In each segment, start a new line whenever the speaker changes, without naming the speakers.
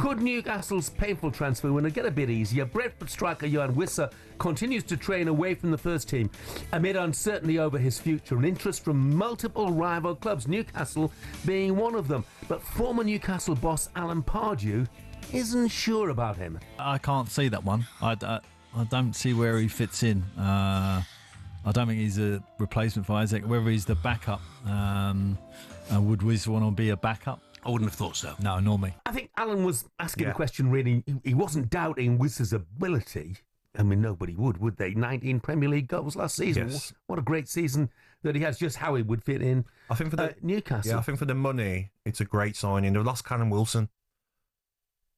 Could Newcastle's painful transfer window get a bit easier? Brentford striker Yoane Wissa continues to train away from the first team amid uncertainty over his future and interest from multiple rival clubs, Newcastle being one of them. But former Newcastle boss Alan Pardew isn't sure about him.
I can't see that one. I don't see where he fits in. I don't think he's a replacement for Isak. Whether he's the backup, would Wissa want to be a backup?
I wouldn't have thought so.
No, nor me.
I think Alan was asking the question really. He wasn't doubting Wissa's ability. I mean, nobody would they? 19 Premier League goals last season.
Yes.
What a great season that he has. Just how he would fit in.
I think for the
Newcastle.
Yeah, I think for the money, it's a great signing. They've lost Callum Wilson,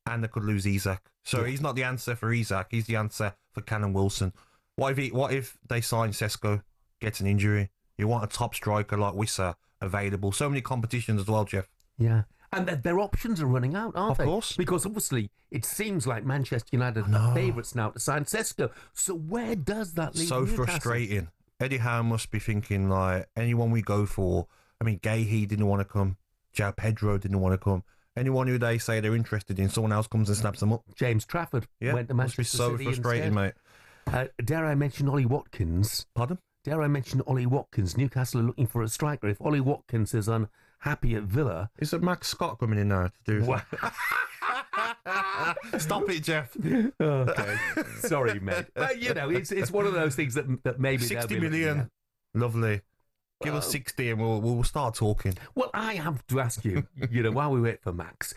and they could lose Isak. So he's not the answer for Isak. He's the answer for Callum Wilson. What if they sign Sesko, gets an injury? You want a top striker like Wissa available. So many competitions as well, Jeff.
Yeah. And their options are running out, aren't they?
Of course.
Because obviously it seems like Manchester United are favourites now to sign Sesko. So where does that leave
So
Newcastle?
frustrating. Eddie Howe must be thinking, like, anyone we go for, I mean, Gahey didn't want to come. João Pedro didn't want to come. Anyone who they say they're interested in, someone else comes and snaps them up.
James Trafford went to Manchester
Must be so
City
frustrating,
instead.
mate.
Dare I mention Ollie Watkins?
Pardon?
Dare I mention Ollie Watkins? Newcastle are looking for a striker. If Ollie Watkins is unhappy at Villa...
Is it Max Scott coming in now to do
What?
Stop it, Jeff.
Okay. Sorry, mate. But, you know, it's one of those things that maybe...
60 million. Lovely. Give us 60 and we'll start talking.
Well, I have to ask you, you know, while we wait for Max,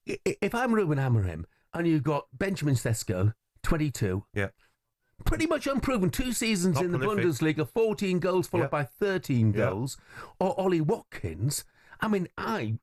if I'm Ruben Amorim and you've got Benjamin Sesko, 22...
Yeah.
Pretty much unproven. 2 seasons
Not
in the
prolific.
Bundesliga, 14 goals followed by 13 goals. Or Ollie Watkins. I mean, I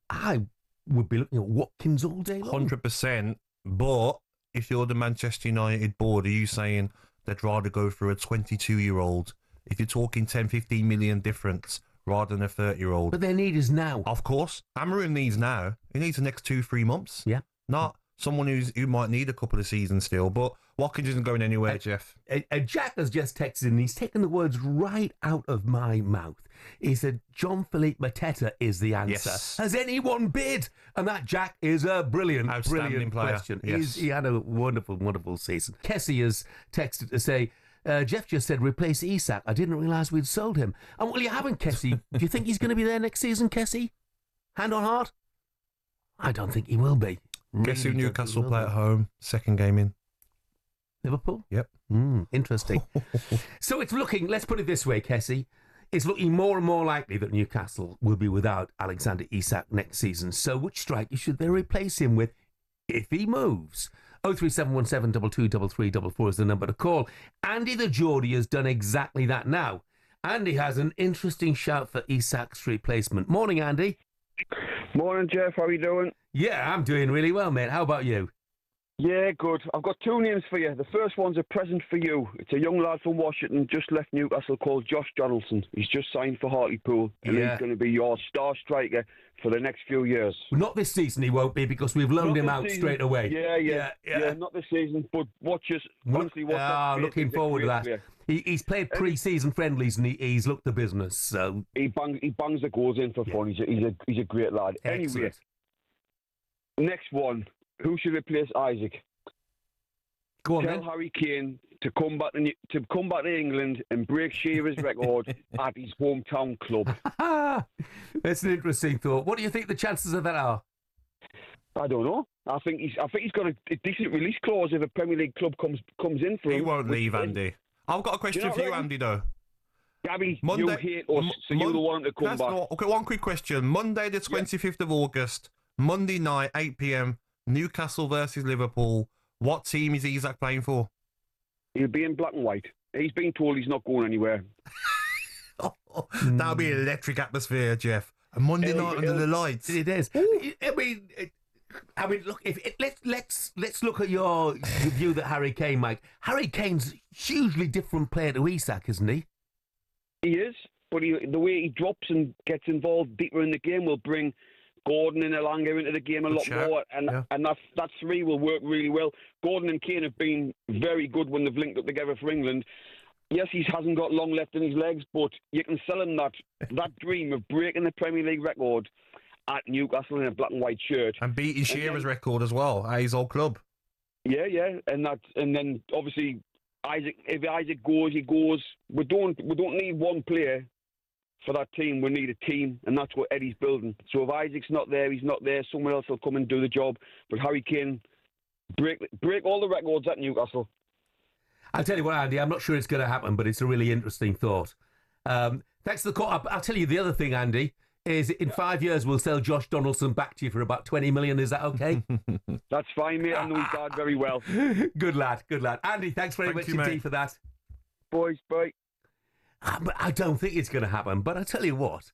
would be looking at Watkins all day long.
100%. But if you're the Manchester United board, are you saying they'd rather go for a 22-year-old? If you're talking 10, 15 million difference rather than a 30-year-old.
But their need is now.
Of course. Amorim needs now. He needs the next 2-3 months.
Yeah.
Not someone who might need a couple of seasons still. But Watkins isn't going anywhere, Jeff.
Jack has just texted and he's taken the words right out of my mouth. He said, Jean-Philippe Mateta is the answer.
Yes.
Has anyone bid? And that, Jack, is a brilliant
Outstanding player.
question.
Yes.
He had a wonderful, wonderful season. Kessie has texted to say, Jeff just said, replace Isak. I didn't realise we'd sold him. And well, you haven't, Kessie. Do you think he's going to be there next season, Kessie? Hand on heart? I don't think he will be.
Guess who
Really
Newcastle
don't think he
play
will
at
be.
home? Second game in.
Liverpool?
Yep.
Interesting. So it's looking, let's put it this way, Kessie, it's looking more and more likely that Newcastle will be without Alexander Isak next season. So which striker should they replace him with if he moves? 03717 223344 is the number to call. Andy the Geordie has done exactly that now. Andy has an interesting shout for Isak's replacement. Morning, Andy.
Morning, Jeff. How are you doing?
Yeah, I'm doing really well, mate. How about you?
Yeah, good. I've got 2 names for you. The first one's a present for you. It's a young lad from Washington, just left Newcastle, called Josh Donaldson. He's just signed for Hartlepool, and he's going to be your star striker for the next few years.
Not this season he won't be because we've loaned him out straight away.
Yeah, not this season, but honestly, watch that.
Looking forward to that.
Player.
He's played pre-season friendlies and he's looked the business. So
He bangs the goals in for fun. He's a great lad.
Excellent.
Anyway, next one. Who should replace Isak?
Go on,
Tell
then.
Harry Kane to come back to England and break Shearer's record at his hometown club.
That's an interesting thought. What do you think the chances of that are?
I don't know. I think he's got a decent release clause if a Premier League club comes in for him.
He won't leave, Andy. I've got a question for you, Andy, though.
Gabby, you hate us, so you don't want him to come back.
Okay, one quick question. Monday the 25th of August, Monday night, 8 p.m, Newcastle versus Liverpool. What team is Isak playing for?
He'll be in black and white. He's been told he's not going anywhere.
That'll be an electric atmosphere, Jeff. A Monday night under the lights.
It is. I mean, look. Let's look at your view that Harry Kane, Mike. Harry Kane's hugely different player to Isak, isn't he?
He is, but the way he drops and gets involved deeper in the game will bring Gordon and Elanga into the game a lot more, and that three will work really well. Gordon and Kane have been very good when they've linked up together for England. Yes, he hasn't got long left in his legs, but you can sell him that dream of breaking the Premier League record at Newcastle in a black and white shirt.
And beating Shearer's record as well at his old club.
Yeah, and then obviously if Isaac goes, he goes. We don't need one player for that team. We need a team, and that's what Eddie's building. So if Isaac's not there, he's not there. Someone else will come and do the job. But Harry Kane break all the records at Newcastle.
I'll tell you what, Andy, I'm not sure it's going to happen, but it's a really interesting thought. Thanks for the call. I'll tell you the other thing, Andy, is in 5 years we'll sell Josh Donaldson back to you for about 20 million. Is that okay?
That's fine, mate. I know his dad very well.
Good lad. Andy, thanks very much indeed for that.
Boys, bye.
But I don't think it's going to happen, but I tell you what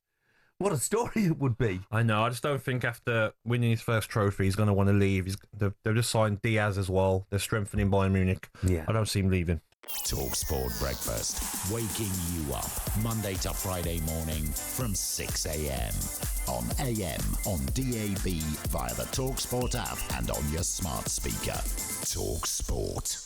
a story it would be.
I know. I just don't think after winning his first trophy, he's going to want to leave. They've just signed Diaz as well. They're strengthening Bayern Munich.
Yeah.
I don't see him leaving.
talkSPORT Breakfast, waking you up Monday to Friday morning from 6 a.m. on AM, on DAB, via the talkSPORT app and on your smart speaker. talkSPORT.